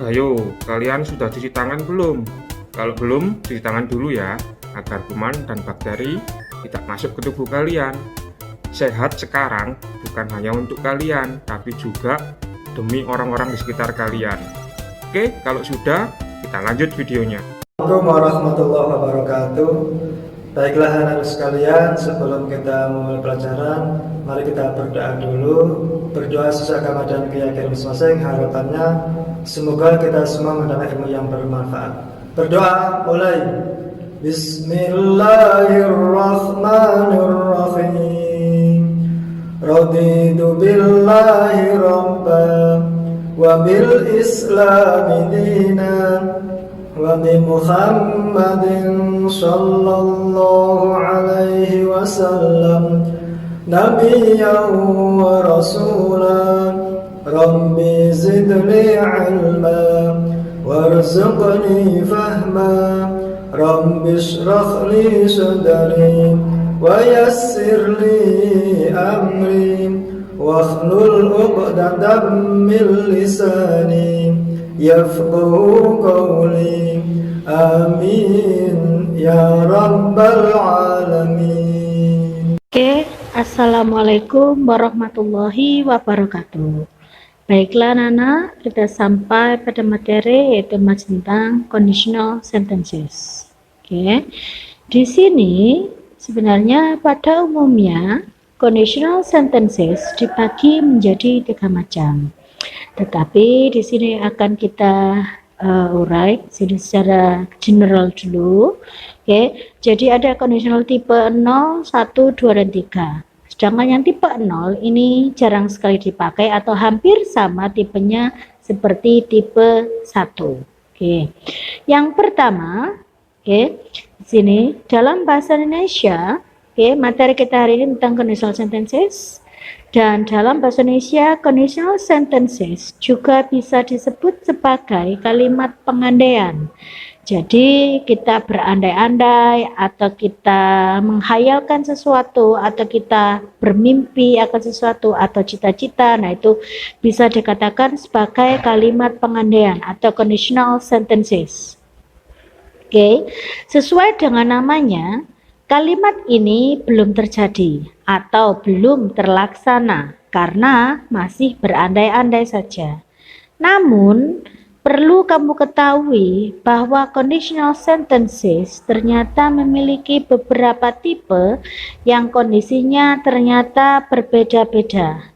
Ayo, kalian sudah cuci tangan belum? Kalau belum, cuci tangan dulu ya, agar kuman dan bakteri tidak masuk ke tubuh kalian. Sehat sekarang bukan hanya untuk kalian, tapi juga demi orang-orang di sekitar kalian. Oke, kalau sudah, kita lanjut videonya. Assalamualaikum warahmatullahi wabarakatuh. Baiklah anak-anak sekalian, sebelum kita memulai pelajaran, mari kita berdoa dulu. Berdoa sesuai agama dan keyakinan masing-masing. Harapannya semoga kita semua mendapat ilmu yang bermanfaat. Berdoa mulai. Bismillahirrahmanirrahim. Raditu billahi rabban wa bil islami dinan wa bi Muhammadin sallallahu alaihi wasallam nabiyyan wa rasulan. Rabbi zidni ilma warzuqni fahma. Rabbi shrah li sadri wa yassir li amri wakhlul 'uqdatam min lisani yafqahu qawli. Amin ya rabbal alamin. Oke, Assalamualaikum warahmatullahi wabarakatuh. Baiklah Nana, kita sampai pada materi yaitu mas tentang conditional sentences. Oke, di sini sebenarnya pada umumnya conditional sentences dibagi menjadi 3 macam. Tetapi di sini akan kita urai sini secara general dulu. Oke, jadi ada conditional tipe 0, 1, 2, dan 3. Sedangkan yang tipe 0 ini jarang sekali dipakai atau hampir sama tipenya seperti tipe 1. Oke. Yang pertama, oke, di sini dalam bahasa Indonesia, oke, materi kita hari ini tentang conditional sentences. Dan dalam bahasa Indonesia, conditional sentences juga bisa disebut sebagai kalimat pengandaian. Jadi kita berandai-andai atau kita menghayalkan sesuatu atau kita bermimpi akan sesuatu atau cita-cita. Nah, itu bisa dikatakan sebagai kalimat pengandaian atau conditional sentences. Oke, sesuai dengan namanya, kalimat ini belum terjadi atau belum terlaksana karena masih berandai-andai saja. Namun, perlu kamu ketahui bahwa conditional sentences ternyata memiliki beberapa tipe yang kondisinya ternyata berbeda-beda.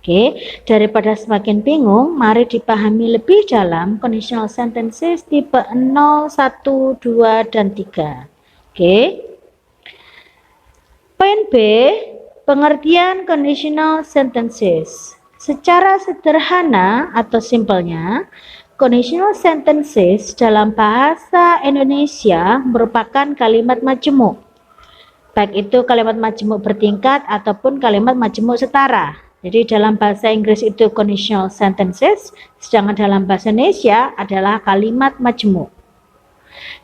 Oke, daripada semakin bingung, mari dipahami lebih dalam conditional sentences tipe 0, 1, 2, dan 3. Oke. Poin B, pengertian conditional sentences. Secara sederhana atau simpelnya, conditional sentences dalam bahasa Indonesia merupakan kalimat majemuk. Baik itu kalimat majemuk bertingkat ataupun kalimat majemuk setara. Jadi dalam bahasa Inggris itu conditional sentences, sedangkan dalam bahasa Indonesia adalah kalimat majemuk.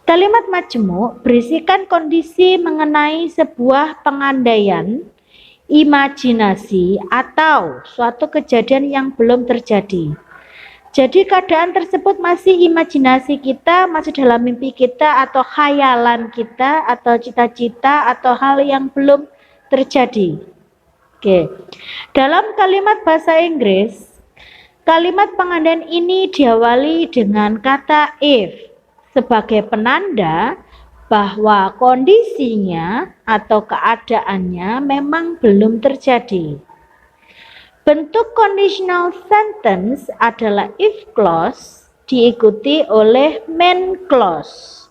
Kalimat majemuk berisikan kondisi mengenai sebuah pengandaian, imajinasi, atau suatu kejadian yang belum terjadi. Jadi keadaan tersebut masih imajinasi kita, masih dalam mimpi kita, atau khayalan kita, atau cita-cita, atau hal yang belum terjadi. Oke. Dalam kalimat bahasa Inggris, kalimat pengandaian ini diawali dengan kata if sebagai penanda bahwa kondisinya atau keadaannya memang belum terjadi. Bentuk conditional sentence adalah if clause diikuti oleh main clause.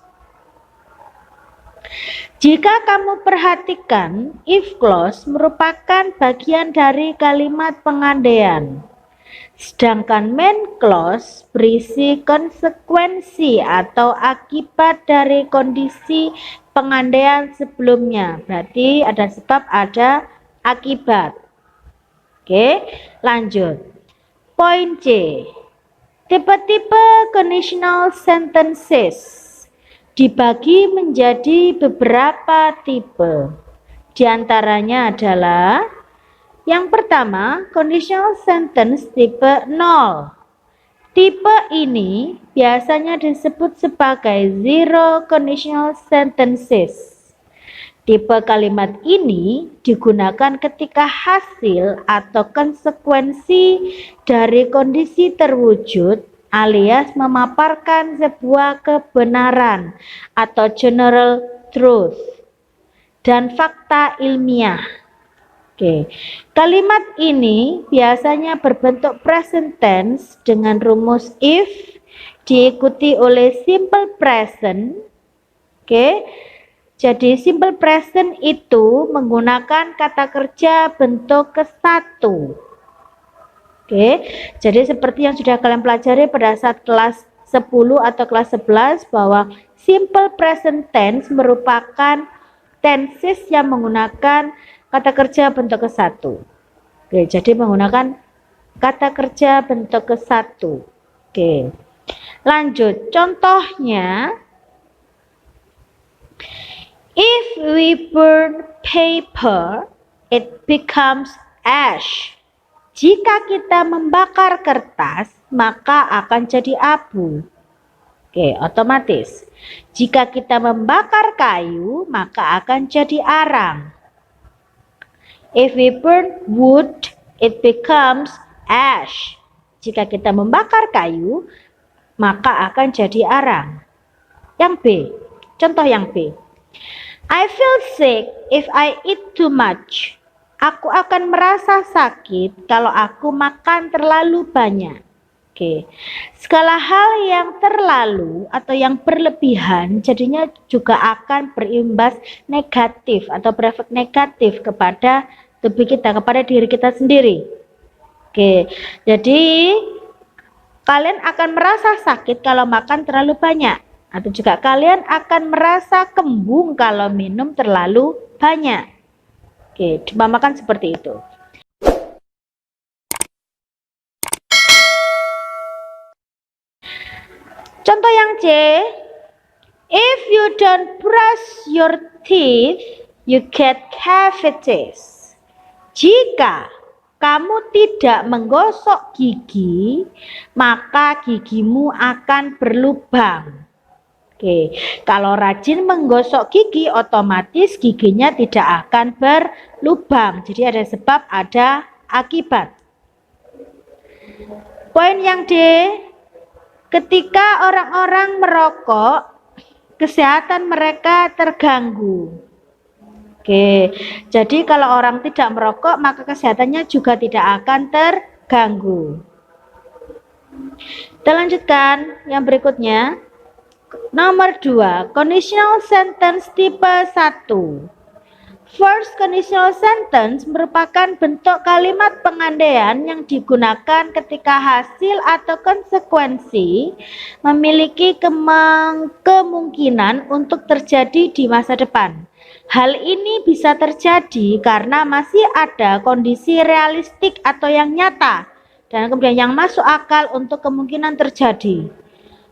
Jika kamu perhatikan, if clause merupakan bagian dari kalimat pengandaian. Sedangkan main clause berisi konsekuensi atau akibat dari kondisi pengandaian sebelumnya. Berarti ada sebab, ada akibat. Oke, lanjut. Poin C. Tipe-tipe conditional sentences dibagi menjadi beberapa tipe. Di antaranya adalah yang pertama, conditional sentence tipe 0. Tipe ini biasanya disebut sebagai zero conditional sentences. Tipe kalimat ini digunakan ketika hasil atau konsekuensi dari kondisi terwujud alias memaparkan sebuah kebenaran atau general truth dan fakta ilmiah. Oke. Kalimat ini biasanya berbentuk present tense dengan rumus if diikuti oleh simple present. Oke. Jadi simple present itu menggunakan kata kerja bentuk ke-1. Oke. Jadi seperti yang sudah kalian pelajari pada saat kelas 10 atau kelas 11 bahwa simple present tense merupakan tenses yang menggunakan kata kerja bentuk ke-1. Oke, jadi menggunakan kata kerja bentuk ke-1. Oke. Lanjut, contohnya if we burn paper, it becomes ash. Jika kita membakar kertas, maka akan jadi abu. Oke, otomatis. Jika kita membakar kayu, maka akan jadi arang. If we burn wood, it becomes ash. Jika kita membakar kayu, maka akan jadi arang. Yang B, contoh yang B. I feel sick if I eat too much. Aku akan merasa sakit kalau aku makan terlalu banyak. Oke, segala hal yang terlalu atau yang berlebihan jadinya juga akan berimbas negatif atau berefek negatif kepada tubuh kita, kepada diri kita sendiri. Oke, jadi kalian akan merasa sakit kalau makan terlalu banyak, atau juga kalian akan merasa kembung kalau minum terlalu banyak. Oke, diumpamakan seperti itu. Contoh yang C, if you don't brush your teeth, you get cavities. Jika kamu tidak menggosok gigi, maka gigimu akan berlubang. Oke, kalau rajin menggosok gigi, otomatis giginya tidak akan berlubang. Jadi ada sebab, ada akibat. Poin yang D, ketika orang-orang merokok, kesehatan mereka terganggu. Oke, jadi kalau orang tidak merokok, maka kesehatannya juga tidak akan terganggu. Kita lanjutkan yang berikutnya. Nomor 2, conditional sentence tipe 1. First conditional sentence merupakan bentuk kalimat pengandaian yang digunakan ketika hasil atau konsekuensi memiliki kemungkinan untuk terjadi di masa depan. Hal ini bisa terjadi karena masih ada kondisi realistik atau yang nyata dan kemudian yang masuk akal untuk kemungkinan terjadi.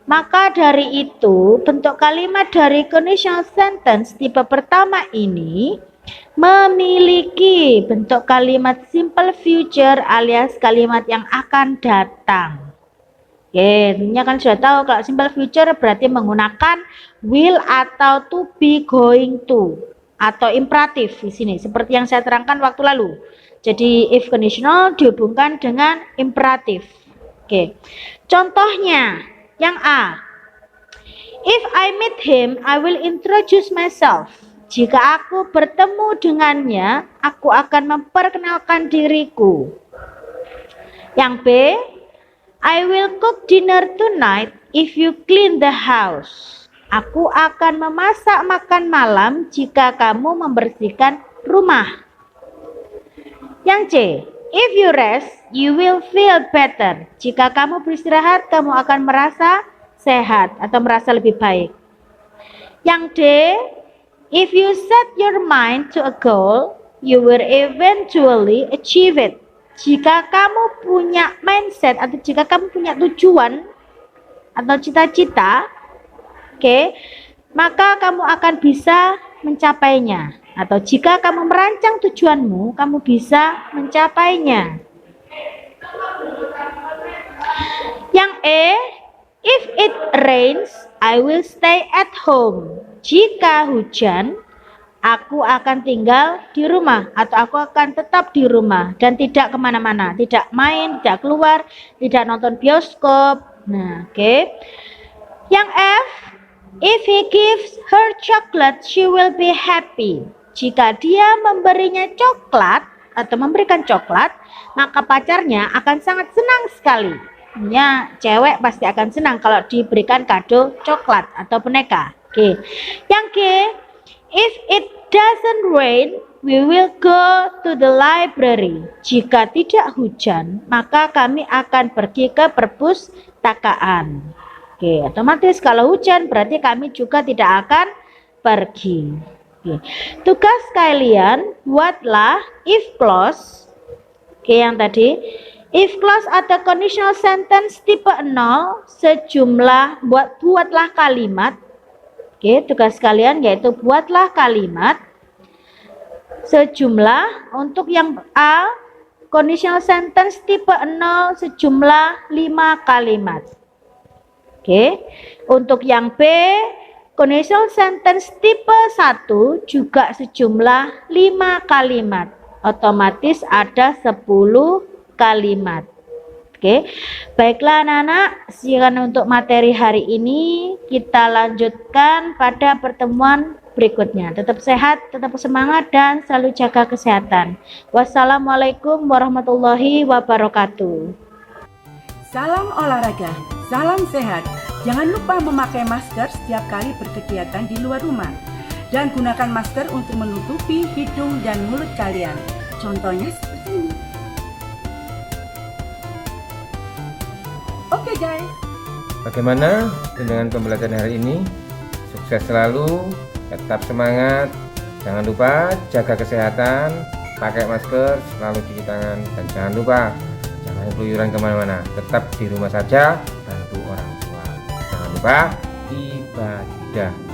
Maka dari itu, bentuk kalimat dari conditional sentence tipe pertama ini memiliki bentuk kalimat simple future alias kalimat yang akan datang. Oke, tentunya kan sudah tahu kalau simple future berarti menggunakan will atau to be, going to, atau imperatif di sini seperti yang saya terangkan waktu lalu. Jadi if conditional dihubungkan dengan imperatif. Oke. Contohnya yang A. If I meet him, I will introduce myself. Jika aku bertemu dengannya, aku akan memperkenalkan diriku. Yang B. I will cook dinner tonight if you clean the house. Aku akan memasak makan malam jika kamu membersihkan rumah. Yang C. If you rest, you will feel better. Jika kamu beristirahat, kamu akan merasa sehat atau merasa lebih baik. Yang D. If you set your mind to a goal, you will eventually achieve it. Jika kamu punya mindset atau jika kamu punya tujuan atau cita-cita, maka kamu akan bisa mencapainya. Atau jika kamu merancang tujuanmu, kamu bisa mencapainya. Yang E, rains, I will stay at home. Jika hujan, aku akan tinggal di rumah atau aku akan tetap di rumah dan tidak kemana-mana, tidak main, tidak keluar, tidak nonton bioskop. Nah, oke. Yang F, if he gives her chocolate, she will be happy. Jika dia memberinya coklat atau memberikan coklat, maka pacarnya akan sangat senang sekali. Ya, cewek pasti akan senang kalau diberikan kado coklat atau boneka. Oke. Yang G, if it doesn't rain, we will go to the library. Jika tidak hujan, maka kami akan pergi ke perpustakaan. Oke, otomatis kalau hujan berarti kami juga tidak akan pergi. Oke. Tugas kalian buatlah if clause. Oke, yang tadi if clause atau conditional sentence tipe 0 sejumlah buatlah kalimat. Oke, tugas kalian yaitu buatlah kalimat sejumlah untuk yang A conditional sentence tipe 0 sejumlah 5 kalimat. Oke, untuk yang B conditional sentence tipe 1 juga sejumlah 5 kalimat. Otomatis ada 10 kalimat. Oke, baiklah anak-anak, sekian untuk materi hari ini. Kita lanjutkan pada pertemuan berikutnya. Tetap sehat, tetap semangat, dan selalu jaga kesehatan. Wassalamualaikum warahmatullahi wabarakatuh. Salam olahraga, salam sehat. Jangan lupa memakai masker setiap kali berkegiatan di luar rumah. Dan gunakan masker untuk menutupi hidung dan mulut kalian. Contohnya seperti ini. Oke guys. Bagaimana dengan pembelajaran hari ini? Sukses selalu, tetap semangat. Jangan lupa jaga kesehatan, pakai masker, selalu cuci tangan, dan jangan lupa jangan keluyuran kemana-mana. Tetap di rumah saja, bantu orang tua. Jangan lupa ibadah.